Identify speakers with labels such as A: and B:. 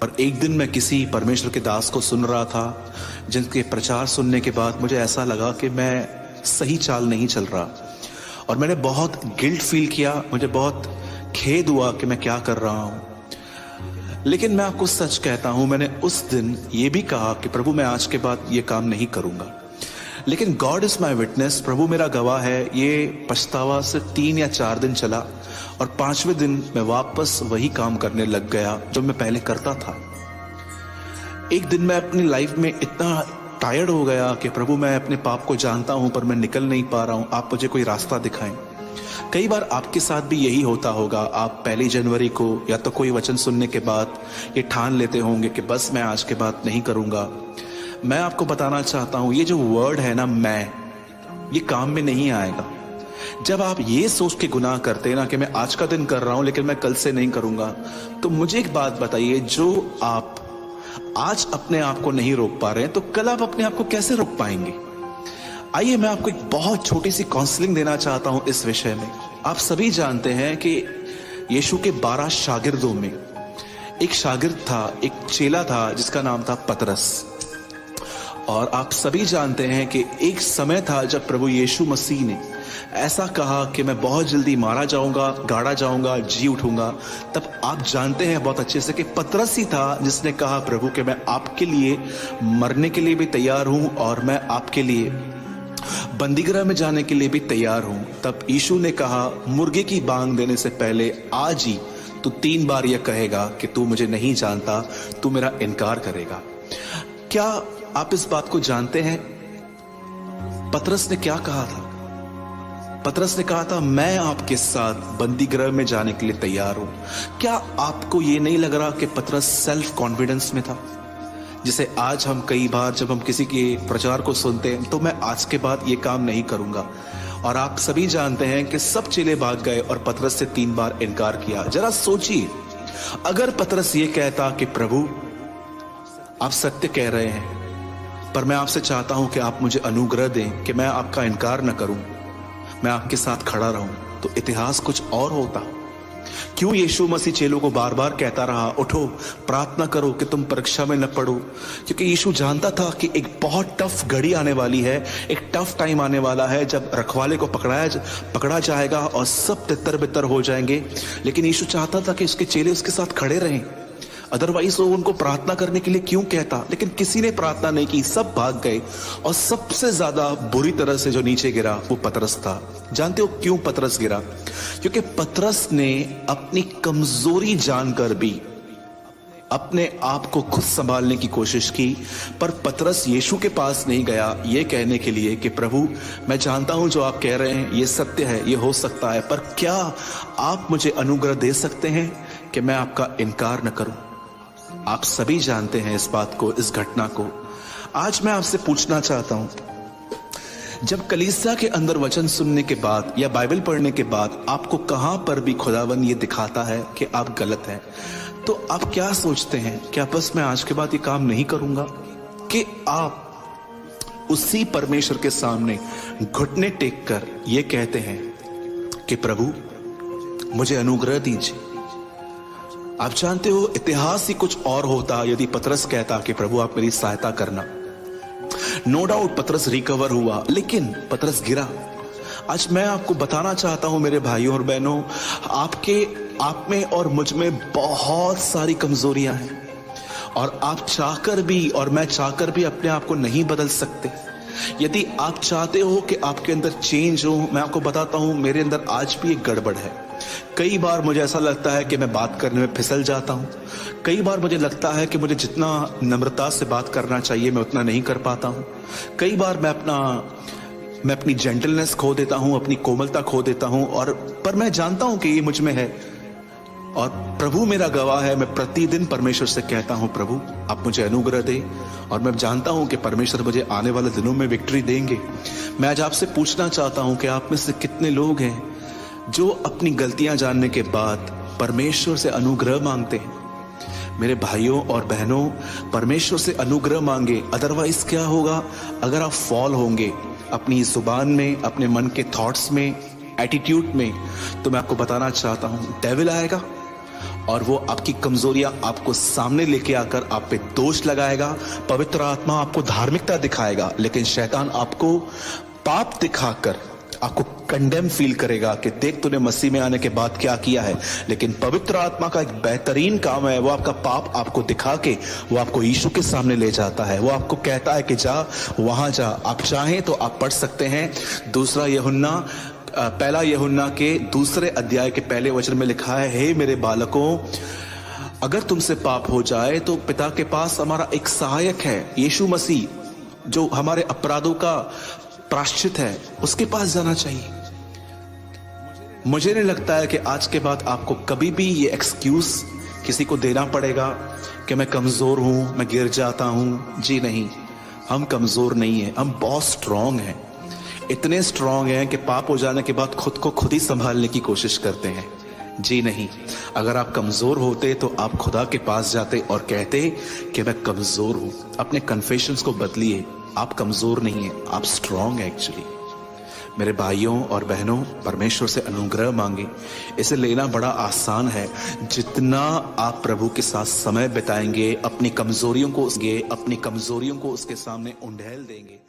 A: और एक दिन मैं किसी परमेश्वर के दास को सुन रहा था, जिनके प्रचार सुनने के बाद मुझे ऐसा लगा कि मैं सही चाल नहीं चल रहा, और मैंने बहुत गिल्ट फील किया, मुझे बहुत खेद हुआ कि मैं क्या कर रहा हूं। लेकिन मैं आपको सच कहता हूं, मैंने उस दिन ये भी कहा कि प्रभु मैं आज के बाद ये काम नहीं करूंगा। लेकिन गॉड इज माई विटनेस, प्रभु मेरा गवाह है, ये पछतावा से 3 या 4 दिन चला और 5वें दिन मैं वापस वही काम करने लग गया जो मैं पहले करता था। एक दिन मैं अपनी लाइफ में इतना टायर्ड हो गया कि प्रभु मैं अपने पाप को जानता हूं पर मैं निकल नहीं पा रहा हूं, आप मुझे कोई रास्ता दिखाएं। कई बार आपके साथ भी यही होता होगा, आप 1 जनवरी को या तो कोई वचन सुनने के बाद ये ठान लेते होंगे कि बस मैं आज के बाद नहीं करूंगा। मैं आपको बताना चाहता हूं, ये जो वर्ड है ना मैं, ये काम में नहीं आएगा। जब आप ये सोच के गुनाह करते हैं ना कि मैं आज का दिन कर रहा हूं लेकिन मैं कल से नहीं करूंगा, तो मुझे एक बात बताइए, जो आप आज अपने आप को नहीं रोक पा रहे हैं तो कल आप अपने आप को कैसे रोक पाएंगे? आइए मैं आपको एक बहुत छोटी सी काउंसलिंग देना चाहता हूं इस विषय में। आप सभी जानते हैं कि यीशु के 12 शागिर्दों में एक शागिर्द था, एक चेला था जिसका नाम था पतरस। और आप सभी जानते हैं कि एक समय था जब प्रभु यीशु मसीह ने ऐसा कहा कि मैं बहुत जल्दी मारा जाऊंगा, गाड़ा जाऊंगा, जी उठूंगा। तब आप जानते हैं बहुत अच्छे से कि पतरस ही था जिसने कहा प्रभु कि मैं आपके लिए मरने के लिए भी तैयार हूं और मैं आपके लिए बंदीगृह में जाने के लिए भी तैयार हूं। तब यीशु ने कहा, मुर्गे की बांग देने से पहले आज ही तू 3 बार यह कहेगा कि तू मुझे नहीं जानता, तू मेरा इनकार करेगा। क्या आप इस बात को जानते हैं पतरस ने क्या कहा था? पतरस ने कहा था, मैं आपके साथ बंदीगृह में जाने के लिए तैयार हूं। क्या आपको यह नहीं लग रहा कि पतरस सेल्फ कॉन्फिडेंस में था? जिसे आज हम कई बार जब हम किसी के प्रचार को सुनते हैं तो मैं आज के बाद ये काम नहीं करूंगा, और आप सभी जानते हैं कि सब चेले भाग गए और पतरस से 3 बार इनकार किया। जरा सोचिए, अगर पतरस ये कहता कि प्रभु आप सत्य कह रहे हैं पर मैं आपसे चाहता हूं कि आप मुझे अनुग्रह दें कि मैं आपका इनकार न करूं, मैं आपके साथ खड़ा रहूं, तो इतिहास कुछ और होता। क्यों यीशु मसीह चेलों को बार बार कहता रहा, उठो प्रार्थना करो कि तुम परीक्षा में न पड़ो? क्योंकि यीशु जानता था कि एक बहुत टफ घड़ी आने वाली है, एक टफ टाइम आने वाला है जब रखवाले को पकड़ा जाएगा और सब तितर बितर हो जाएंगे। लेकिन यीशु चाहता था कि उसके चेले उसके साथ खड़े रहें, अदरवाइज वो उनको प्रार्थना करने के लिए क्यों कहता? लेकिन किसी ने प्रार्थना नहीं की, सब भाग गए, और सबसे ज्यादा बुरी तरह से जो नीचे गिरा वो पतरस था। जानते हो क्यों पतरस गिरा? क्योंकि पतरस ने अपनी कमजोरी जानकर भी अपने आप को खुद संभालने की कोशिश की। पर पतरस यीशु के पास नहीं गया ये कहने के लिए कि प्रभु मैं जानता हूं जो आप कह रहे हैं ये सत्य है, ये हो सकता है, पर क्या आप मुझे अनुग्रह दे सकते हैं कि मैं आपका इनकार न करूं? आप सभी जानते हैं इस बात को, इस घटना को। आज मैं आपसे पूछना चाहता हूं, जब कलीसिया के अंदर वचन सुनने के बाद या बाइबल पढ़ने के बाद आपको कहां पर भी खुदावन ये दिखाता है कि आप गलत हैं, तो आप क्या सोचते हैं? क्या बस मैं आज के बाद ये काम नहीं करूंगा? कि आप उसी परमेश्वर के सामने घुटने टेक कर ये कहते हैं कि प्रभु मुझे अनुग्रह दीजिए? आप जानते हो इतिहास ही कुछ और होता यदि पतरस कहता कि प्रभु आप मेरी सहायता करना। नो डाउट पतरस रिकवर हुआ, लेकिन पतरस गिरा। आज मैं आपको बताना चाहता हूं मेरे भाइयों और बहनों, आप में और मुझ में बहुत सारी कमजोरियां हैं, और आप चाहकर भी और मैं चाहकर भी अपने आप को नहीं बदल सकते। यदि आप चाहते हो कि आपके अंदर चेंज हो, मैं आपको बताता हूं मेरे अंदर आज भी एक गड़बड़ है। कई बार मुझे ऐसा लगता है कि मैं बात करने में फिसल जाता हूं। कई बार मुझे लगता है कि मुझे जितना नम्रता से बात करना चाहिए मैं उतना नहीं कर पाता हूं। कई बार मैं अपनी जेंटलनेस खो देता हूं, अपनी कोमलता खो देता हूं, पर मैं जानता हूं कि ये मुझ में है, और प्रभु मेरा गवाह है। मैं प्रतिदिन परमेश्वर से कहता हूं प्रभु आप मुझे अनुग्रह दे, और मैं जानता हूं कि परमेश्वर मुझे आने वाले दिनों में विक्ट्री देंगे। मैं आज आपसे पूछना चाहता हूं कि आप में से कितने लोग हैं जो अपनी गलतियां जानने के बाद परमेश्वर से अनुग्रह मांगते हैं? मेरे भाइयों और बहनों, परमेश्वर से अनुग्रह मांगे, अदरवाइज क्या होगा? अगर आप फॉल होंगे अपनी जुबान में, अपने मन के थॉट्स में, एटीट्यूड में, तो मैं आपको बताना चाहता हूं डेविल आएगा और वो आपकी कमजोरियां आपको सामने लेके आकर आप पे दोष लगाएगा। पवित्र आत्मा आपको धार्मिकता दिखाएगा, लेकिन शैतान आपको पाप दिखाकर आपको कंडेम फील करेगा कि देख तूने मसीह में आने के बाद क्या किया है। लेकिन पवित्र आत्मा का एक बेहतरीन काम है, वो आपका पाप आपको दिखा के वो आपको यीशु के सामने ले जाता है। वो आपको कहता है कि जा वहां जा। आप चाहें तो आप पढ़ सकते हैं पहला यूहन्ना के 2 अध्याय के पहले वचन में लिखा है, हे मेरे बालकों, अगर तुमसे पाप हो जाए तो पिता के पास हमारा एक सहायक है, यीशु मसीह, जो हमारे अपराधों का प्रायश्चित है, उसके पास जाना चाहिए। मुझे नहीं लगता है कि आज के बाद आपको कभी भी ये एक्सक्यूज किसी को देना पड़ेगा कि मैं कमजोर हूं, मैं गिर जाता हूं। जी नहीं, हम कमजोर नहीं हैं, हम बहुत स्ट्रांग हैं। इतने स्ट्रांग हैं कि पाप हो जाने के बाद खुद को खुद ही संभालने की कोशिश करते हैं। जी नहीं, अगर आप कमजोर होते तो आप खुदा के पास जाते और कहते कि मैं कमजोर हूं। अपने कन्फेशंस को बदलिए, आप कमजोर नहीं हैं, आप स्ट्रांग हैं एक्चुअली। मेरे भाइयों और बहनों, परमेश्वर से अनुग्रह मांगे। इसे लेना बड़ा आसान है। जितना आप प्रभु के साथ समय बिताएंगे, अपनी कमजोरियों को उसके सामने उंडेल देंगे।